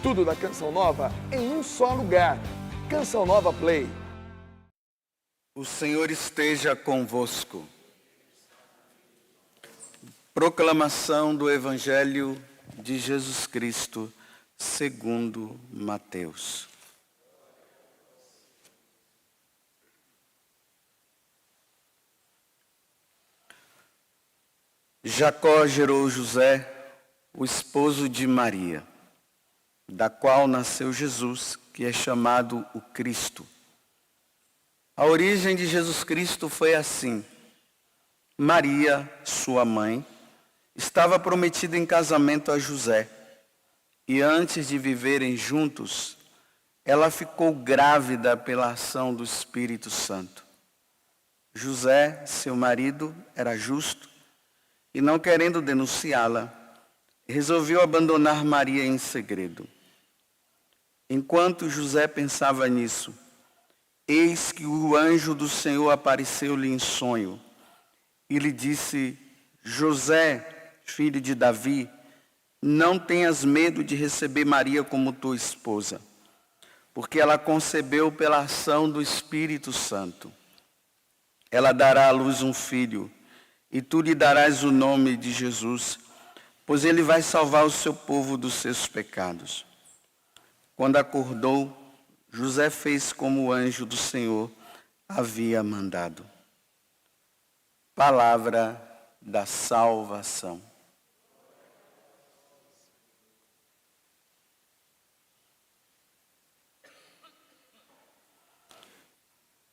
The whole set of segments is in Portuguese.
Tudo da Canção Nova em um só lugar. Canção Nova Play. O Senhor esteja convosco. Proclamação do Evangelho de Jesus Cristo, segundo Mateus. Jacó gerou José, o esposo de Maria, da qual nasceu Jesus, que é chamado o Cristo. A origem de Jesus Cristo foi assim. Maria, sua mãe, estava prometida em casamento a José. E antes de viverem juntos, ela ficou grávida pela ação do Espírito Santo. José, seu marido, era justo e, não querendo denunciá-la, resolveu abandonar Maria em segredo. Enquanto José pensava nisso, eis que o anjo do Senhor apareceu-lhe em sonho e lhe disse: José, filho de Davi, não tenhas medo de receber Maria como tua esposa, porque ela concebeu pela ação do Espírito Santo. Ela dará à luz um filho, e tu lhe darás o nome de Jesus, pois ele vai salvar o seu povo dos seus pecados. Quando acordou, José fez como o anjo do Senhor havia mandado. Palavra da salvação.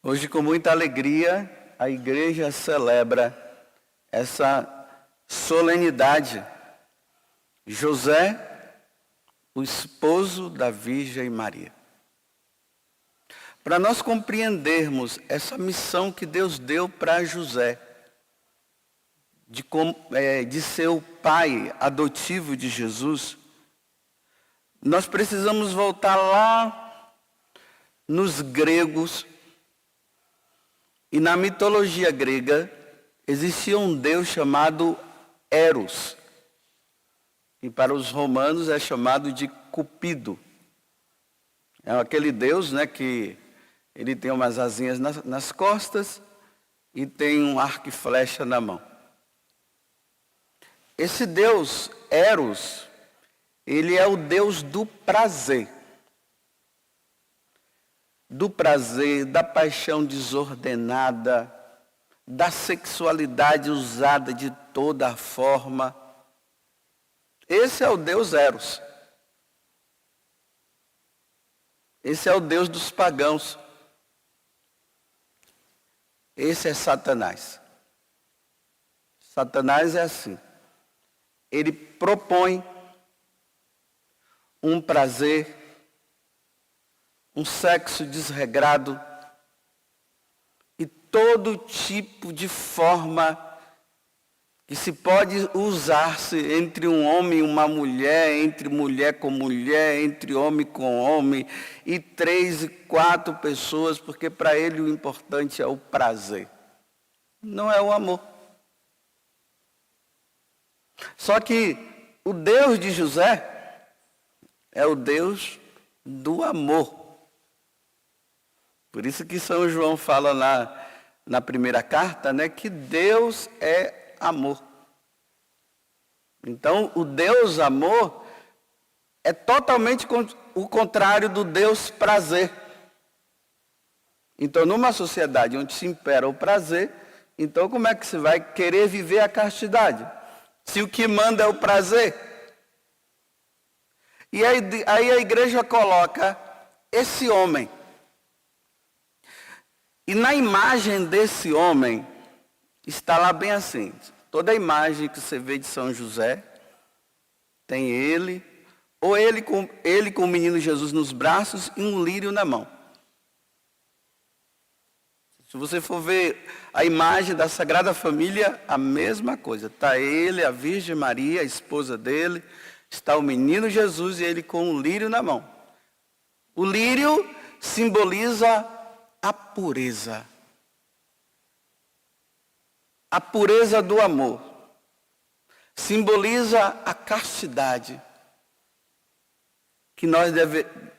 Hoje, com muita alegria, a igreja celebra essa solenidade. José, o esposo da Virgem Maria. Para nós compreendermos essa missão que Deus deu para José, de ser o pai adotivo de Jesus, nós precisamos voltar lá nos gregos. E na mitologia grega, existia um deus chamado Eros, e para os romanos é chamado de Cupido. É aquele deus, né, que ele tem umas asinhas nas costas e tem um arco e flecha na mão. Esse deus, Eros, ele é o deus do prazer. Do prazer, da paixão desordenada, da sexualidade usada de toda a forma. Esse é o Deus Eros. Esse é o Deus dos pagãos. Esse é Satanás. Satanás é assim. Ele propõe um prazer, um sexo desregrado e todo tipo de forma que se pode usar-se entre um homem e uma mulher, entre mulher com mulher, entre homem com homem, e 3 e 4 pessoas, porque para ele o importante é o prazer, não é o amor. Só que o Deus de José é o Deus do amor. Por isso que São João fala na primeira carta, né, que Deus é amor. Então, o Deus amor é totalmente o contrário do Deus prazer. Então, numa sociedade onde se impera o prazer, então como é que se vai querer viver a castidade? Se o que manda é o prazer. E aí a igreja coloca esse homem. E na imagem desse homem, está lá bem assim. Toda a imagem que você vê de São José, tem ele, ou ele com o menino Jesus nos braços e um lírio na mão. Se você for ver a imagem da Sagrada Família, a mesma coisa. Está ele, a Virgem Maria, a esposa dele, está o menino Jesus e ele com um lírio na mão. O lírio simboliza a pureza. A pureza do amor. Simboliza a castidade. que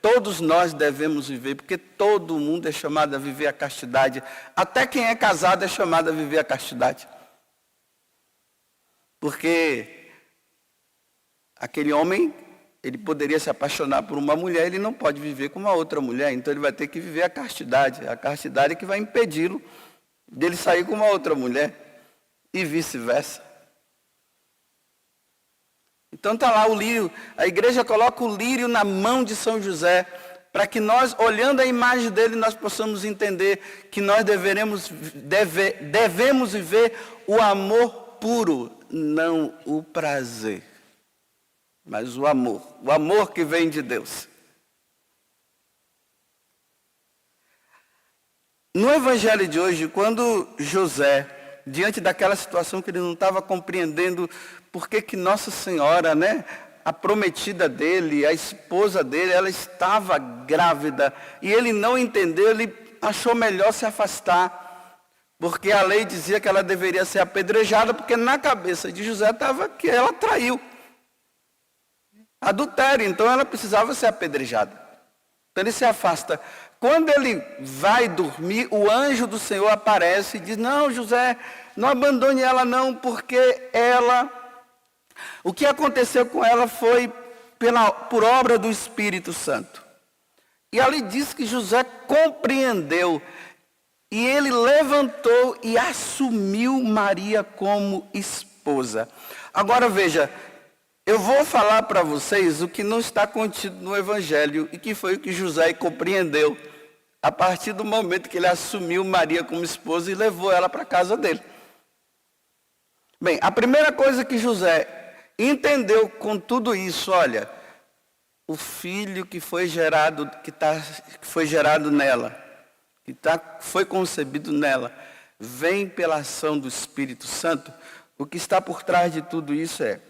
todos nós devemos viver, porque todo mundo é chamado a viver a castidade. Até quem é casado é chamado a viver a castidade. Porque aquele homem, ele poderia se apaixonar por uma mulher, ele não pode viver com uma outra mulher, então ele vai ter que viver a castidade. A castidade é que vai impedi-lo dele sair com uma outra mulher, e vice-versa. Então está lá o lírio, a igreja coloca o lírio na mão de São José, para que nós, olhando a imagem dele, nós possamos entender que nós devemos viver o amor puro, não o prazer, mas o amor que vem de Deus. No evangelho de hoje, quando José, diante daquela situação que ele não estava compreendendo, por que Nossa Senhora, a prometida dele, a esposa dele, ela estava grávida, e ele não entendeu, ele achou melhor se afastar, porque a lei dizia que ela deveria ser apedrejada, porque na cabeça de José estava que ela traiu. Adultério, então ela precisava ser apedrejada. Então ele se afasta. Quando ele vai dormir, o anjo do Senhor aparece e diz: não, José, não abandone ela não, porque o que aconteceu com ela foi por obra do Espírito Santo. E ali diz que José compreendeu, e ele levantou e assumiu Maria como esposa. Agora veja, eu vou falar para vocês o que não está contido no Evangelho, e que foi o que José compreendeu a partir do momento que ele assumiu Maria como esposa e levou ela para a casa dele. Bem, a primeira coisa que José entendeu com tudo isso, olha, o filho que foi gerado nela, foi concebido nela, vem pela ação do Espírito Santo. O que está por trás de tudo isso é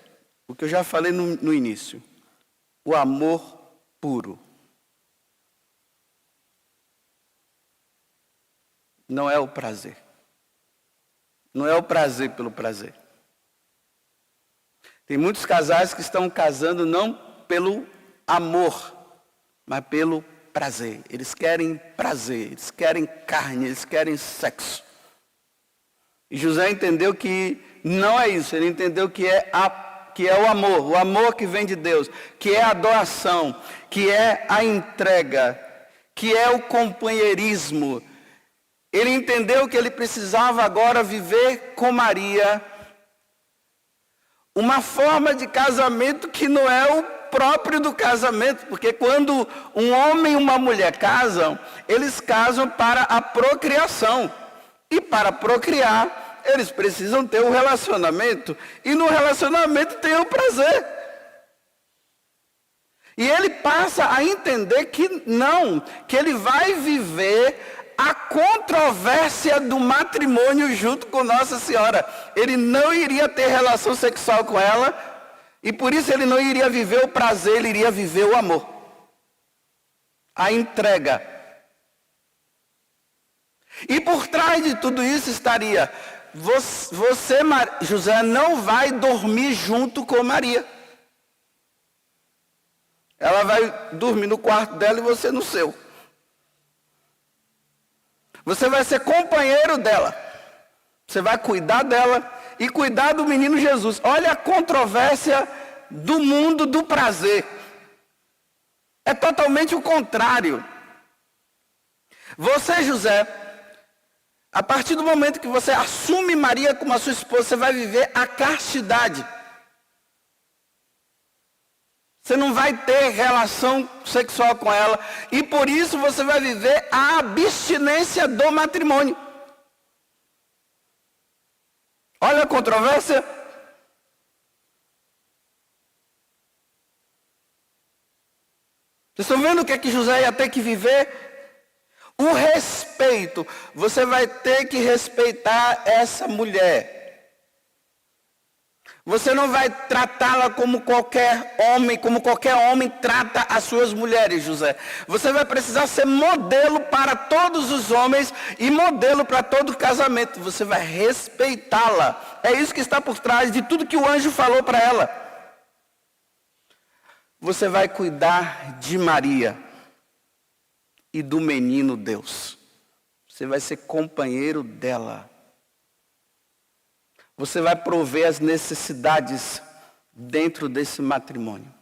o que eu já falei no início: o amor puro. Não é o prazer. Não é o prazer pelo prazer. Tem muitos casais que estão casando não pelo amor, mas pelo prazer. Eles querem prazer, eles querem carne, eles querem sexo. E José entendeu que não é isso. Ele entendeu que é o amor que vem de Deus, que é a doação, que é a entrega, que é o companheirismo. Ele entendeu que ele precisava agora viver com Maria uma forma de casamento que não é o próprio do casamento, porque quando um homem e uma mulher casam, eles casam para a procriação, e para procriar, eles precisam ter um relacionamento, e no relacionamento tem o prazer. E ele passa a entender que não, que ele vai viver a controvérsia do matrimônio junto com Nossa Senhora. Ele não iria ter relação sexual com ela, e por isso ele não iria viver o prazer, ele iria viver o amor, a entrega. E por trás de tudo isso estaria: você, José, não vai dormir junto com Maria. Ela vai dormir no quarto dela e você no seu. Você vai ser companheiro dela. Você vai cuidar dela e cuidar do menino Jesus. Olha a controvérsia do mundo do prazer. É totalmente o contrário. Você, José, a partir do momento que você assume Maria como a sua esposa, você vai viver a castidade. Você não vai ter relação sexual com ela. E por isso você vai viver a abstinência do matrimônio. Olha a controvérsia. Vocês estão vendo o que é que José ia ter que viver? O respeito. Você vai ter que respeitar essa mulher. Você não vai tratá-la como qualquer homem trata as suas mulheres, José. Você vai precisar ser modelo para todos os homens e modelo para todo casamento. Você vai respeitá-la. É isso que está por trás de tudo que o anjo falou para ela. Você vai cuidar de Maria e do menino Deus. Você vai ser companheiro dela. Você vai prover as necessidades dentro desse matrimônio.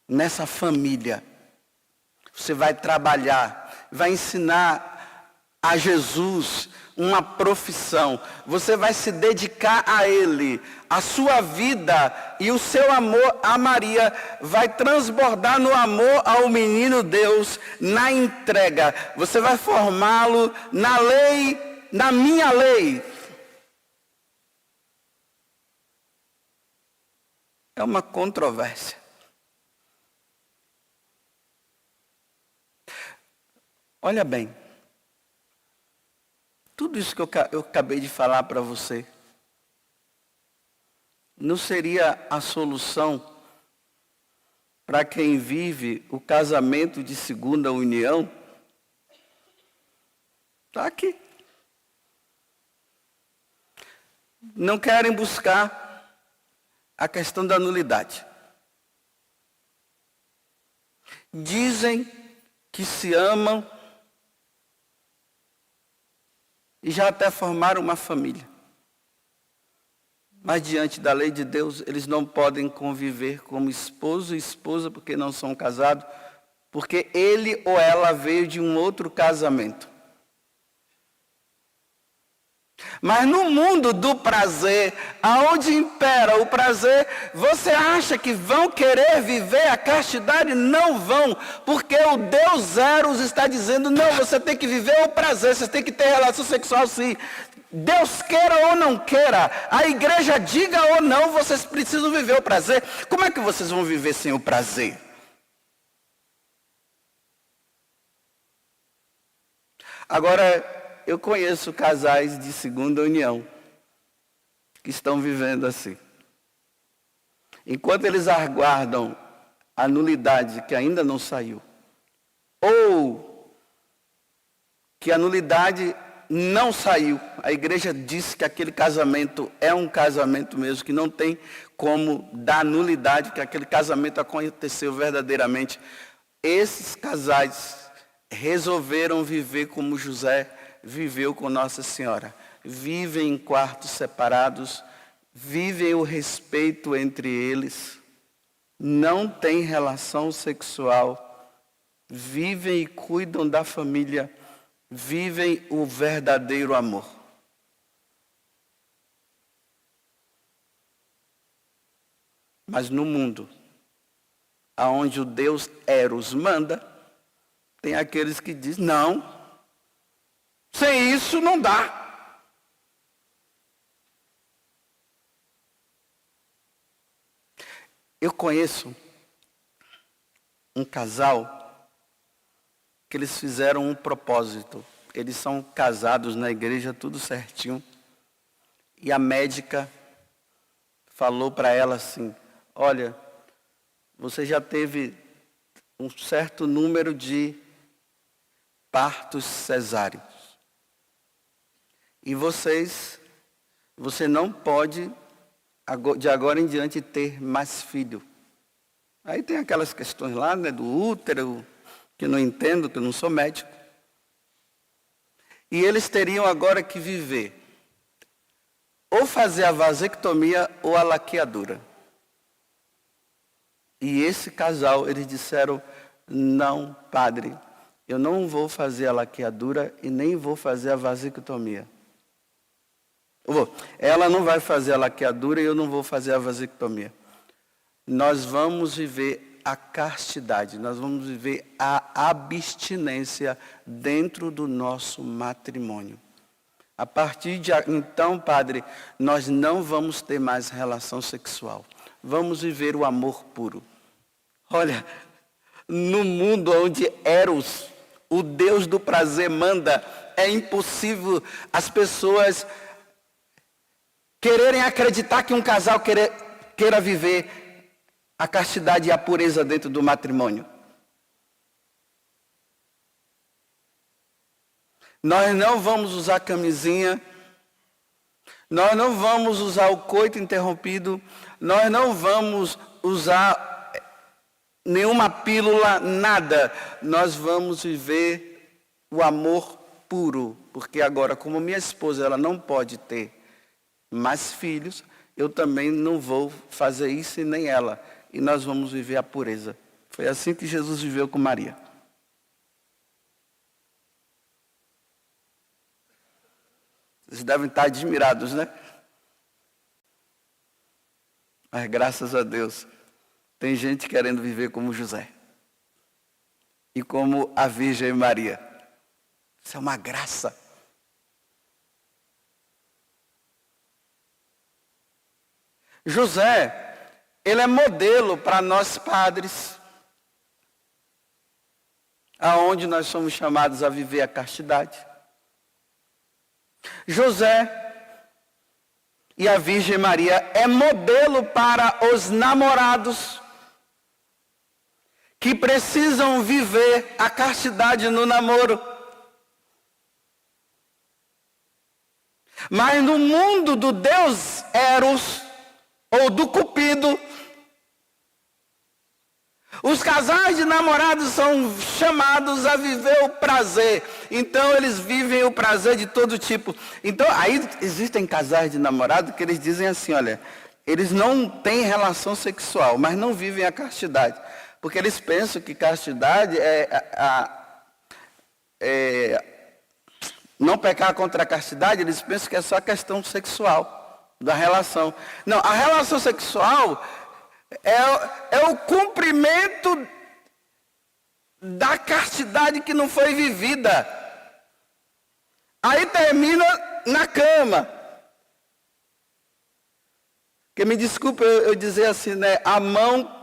Nessa família. Você vai trabalhar, vai ensinar a Jesus uma profissão. Você vai se dedicar a Ele. A sua vida e o seu amor a Maria vai transbordar no amor ao menino Deus, na entrega. Você vai formá-lo na lei, na minha lei. É uma controvérsia. Olha bem, tudo isso que eu acabei de falar para você, não seria a solução para quem vive o casamento de segunda união? Está aqui. Não querem buscar a questão da nulidade. Dizem que se amam, e já até formaram uma família. Mas diante da lei de Deus, eles não podem conviver como esposo e esposa porque não são casados, porque ele ou ela veio de um outro casamento. Mas no mundo do prazer, aonde impera o prazer, você acha que vão querer viver a castidade? Não vão, porque o Deus Eros está dizendo, não, você tem que viver o prazer, você tem que ter relação sexual sim. Deus queira ou não queira, a igreja diga ou não, vocês precisam viver o prazer. Como é que vocês vão viver sem o prazer? Agora, eu conheço casais de segunda união que estão vivendo assim. Enquanto eles aguardam a nulidade que ainda não saiu, ou que a nulidade não saiu, a igreja disse que aquele casamento é um casamento mesmo, que não tem como dar nulidade, que aquele casamento aconteceu verdadeiramente. Esses casais resolveram viver como José viveu com Nossa Senhora. Vivem em quartos separados, vivem o respeito entre eles, não têm relação sexual, vivem e cuidam da família, vivem o verdadeiro amor. Mas no mundo, aonde o Deus Eros manda, tem aqueles que dizem, não, sem isso não dá. Eu conheço um casal que eles fizeram um propósito. Eles são casados na igreja, tudo certinho. E a médica falou para ela assim, olha, você já teve um certo número de partos cesáreos. E você não pode, de agora em diante, ter mais filho. Aí tem aquelas questões lá, né, do útero, que eu não entendo, que eu não sou médico. E eles teriam agora que viver, ou fazer a vasectomia ou a laqueadura. E esse casal, eles disseram, não, padre, eu não vou fazer a laqueadura e nem vou fazer a vasectomia. Ela não vai fazer a laqueadura e eu não vou fazer a vasectomia. Nós vamos viver a castidade, nós vamos viver a abstinência dentro do nosso matrimônio. A partir de então, padre, nós não vamos ter mais relação sexual. Vamos viver o amor puro. Olha, no mundo onde Eros, o Deus do prazer, manda, é impossível as pessoas quererem acreditar que um casal queira viver a castidade e a pureza dentro do matrimônio. Nós não vamos usar camisinha, nós não vamos usar o coito interrompido, nós não vamos usar nenhuma pílula, nada. Nós vamos viver o amor puro. Porque agora, como minha esposa ela não pode ter mais filhos, eu também não vou fazer isso e nem ela. E nós vamos viver a pureza. Foi assim que Jesus viveu com Maria. Vocês devem estar admirados, né? Mas graças a Deus, tem gente querendo viver como José. E como a Virgem Maria. Isso é uma graça. José, ele é modelo para nós padres. Aonde nós somos chamados a viver a castidade. José e a Virgem Maria é modelo para os namorados que precisam viver a castidade no namoro. Mas no mundo do Deus Eros, ou do Cupido, os casais de namorados são chamados a viver o prazer. Então eles vivem o prazer de todo tipo. Então aí existem casais de namorados que eles dizem assim, olha, eles não têm relação sexual, mas não vivem a castidade. Porque eles pensam que castidade não pecar contra a castidade, eles pensam que é só questão sexual, da relação. Não, a relação sexual é o cumprimento da castidade que não foi vivida. Aí termina na cama. Que me desculpe eu dizer assim, né? A mão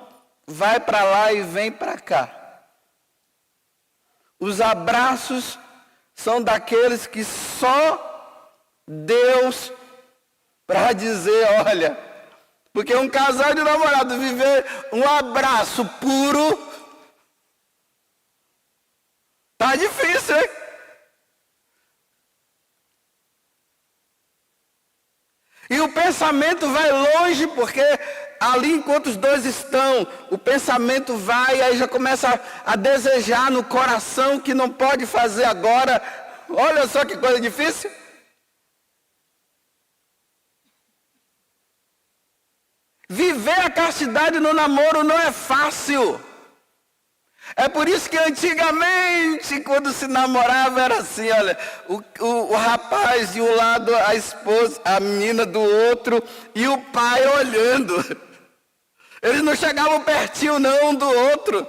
vai para lá e vem para cá. Os abraços são daqueles que só Deus para dizer, olha, porque um casal de namorado viver um abraço puro, tá difícil, hein? E o pensamento vai longe, porque ali enquanto os dois estão, o pensamento vai, aí já começa a desejar no coração que não pode fazer agora. Olha só que coisa difícil. Viver a castidade no namoro não é fácil. É por isso que antigamente, quando se namorava, era assim, olha, o rapaz de um lado, a esposa, a menina do outro, e o pai olhando. Eles não chegavam pertinho não um do outro.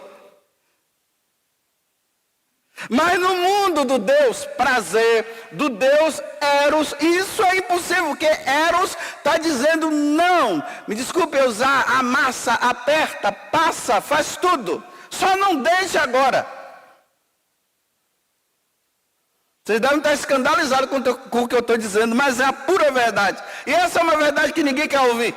Mas no mundo do Deus prazer, do Deus Eros, isso é impossível, porque Eros está dizendo não. Me desculpe eu usar, amassa, aperta, passa, faz tudo. Só não deixe agora. Vocês devem estar escandalizados com o que eu estou dizendo, mas é a pura verdade. E essa é uma verdade que ninguém quer ouvir.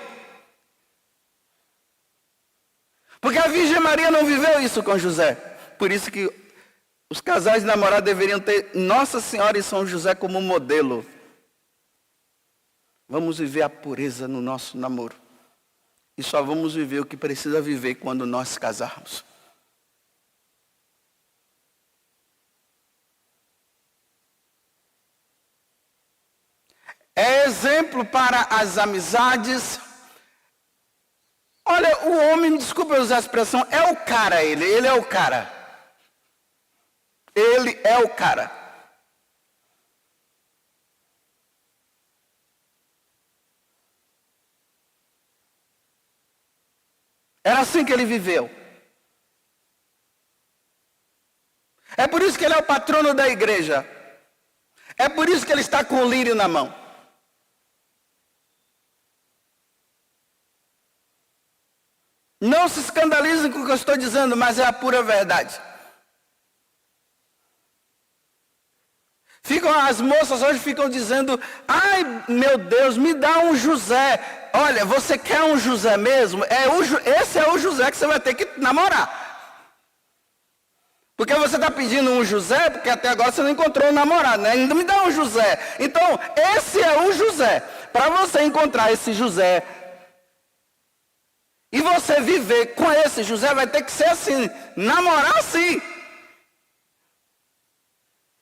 Porque a Virgem Maria não viveu isso com José. Por isso que os casais de namorados deveriam ter Nossa Senhora e São José como modelo. Vamos viver a pureza no nosso namoro. E só vamos viver o que precisa viver quando nós casarmos. É exemplo para as amizades. Olha, o homem, desculpa eu usar a expressão, é o cara ele é o cara. Ele é o cara. Era assim que ele viveu. É por isso que ele é o patrono da igreja. É por isso que ele está com o lírio na mão. Não se escandalizem com o que eu estou dizendo, mas é a pura verdade. As moças hoje ficam dizendo, ai meu Deus, me dá um José. Olha, você quer um José mesmo? Esse é o José que você vai ter que namorar. Porque você está pedindo um José, porque até agora você não encontrou um namorado, né? Ainda me dá um José. Então, esse é o José. Para você encontrar esse José, E você viver com esse José vai ter que ser assim, namorar assim.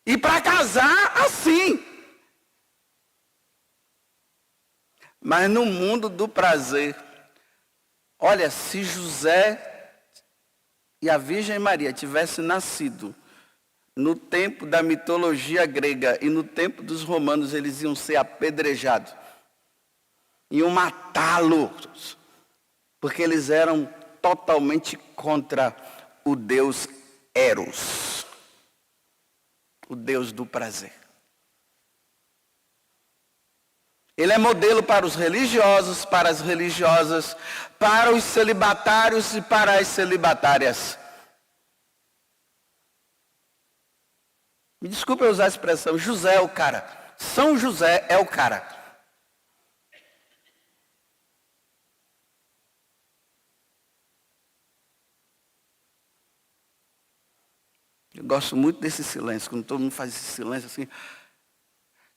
E para casar assim. Mas no mundo do prazer, olha, se José e a Virgem Maria tivessem nascido no tempo da mitologia grega e no tempo dos romanos, eles iam ser apedrejados. Iam matá-los. Porque eles eram totalmente contra o Deus Eros. O Deus do prazer. Ele é modelo para os religiosos, para as religiosas, para os celibatários e para as celibatárias. Me desculpe eu usar a expressão, José é o cara. São José é o cara. Eu gosto muito desse silêncio, quando todo mundo faz esse silêncio assim,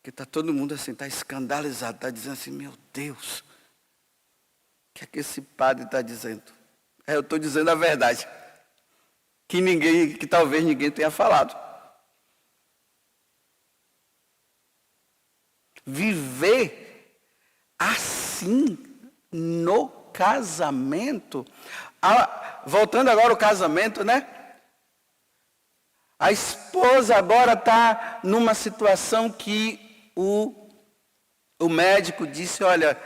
que está todo mundo assim, está escandalizado, está dizendo assim, meu Deus, o que é que esse padre está dizendo? Eu estou dizendo a verdade, que talvez ninguém tenha falado. Viver assim no casamento, voltando agora ao casamento, né? A esposa agora está numa situação que o médico disse, olha,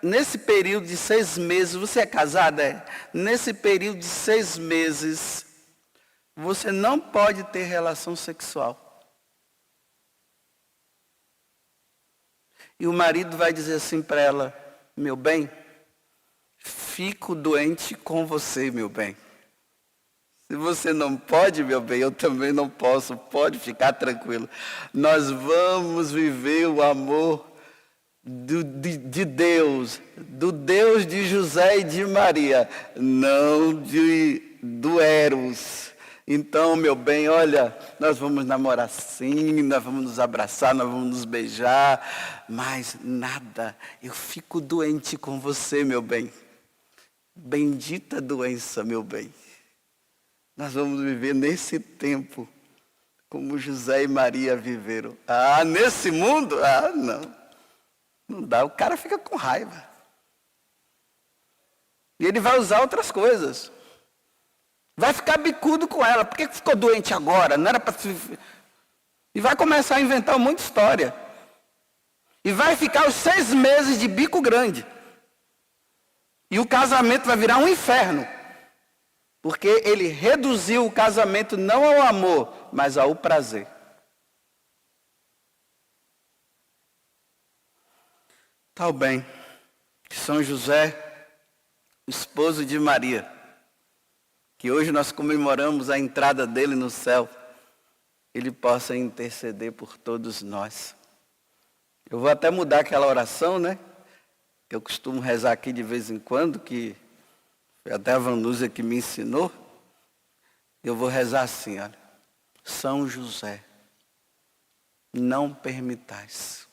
nesse período de 6 meses, você é casada? Nesse período de 6 meses, você não pode ter relação sexual. E o marido vai dizer assim para ela, meu bem, fico doente com você, meu bem. Se você não pode, meu bem, eu também não posso. Pode ficar tranquilo. Nós vamos viver o amor de Deus, do Deus de José e de Maria, não do Eros. Então, meu bem, olha, nós vamos namorar sim, nós vamos nos abraçar, nós vamos nos beijar, mas nada, eu fico doente com você, meu bem. Bendita doença, meu bem. Nós vamos viver nesse tempo, como José e Maria viveram. Nesse mundo? Não. Não dá, o cara fica com raiva. E ele vai usar outras coisas. Vai ficar bicudo com ela. Por que ficou doente agora? Não era para se... E vai começar a inventar um monte de história. E vai ficar os 6 meses de bico grande. E o casamento vai virar um inferno. Porque ele reduziu o casamento não ao amor, mas ao prazer. Tá bem. São José, esposo de Maria, que hoje nós comemoramos a entrada dele no céu, ele possa interceder por todos nós. Eu vou até mudar aquela oração, né? Que eu costumo rezar aqui de vez em quando, que foi até a Vanúzia que me ensinou. Eu vou rezar assim, olha. São José, não permitais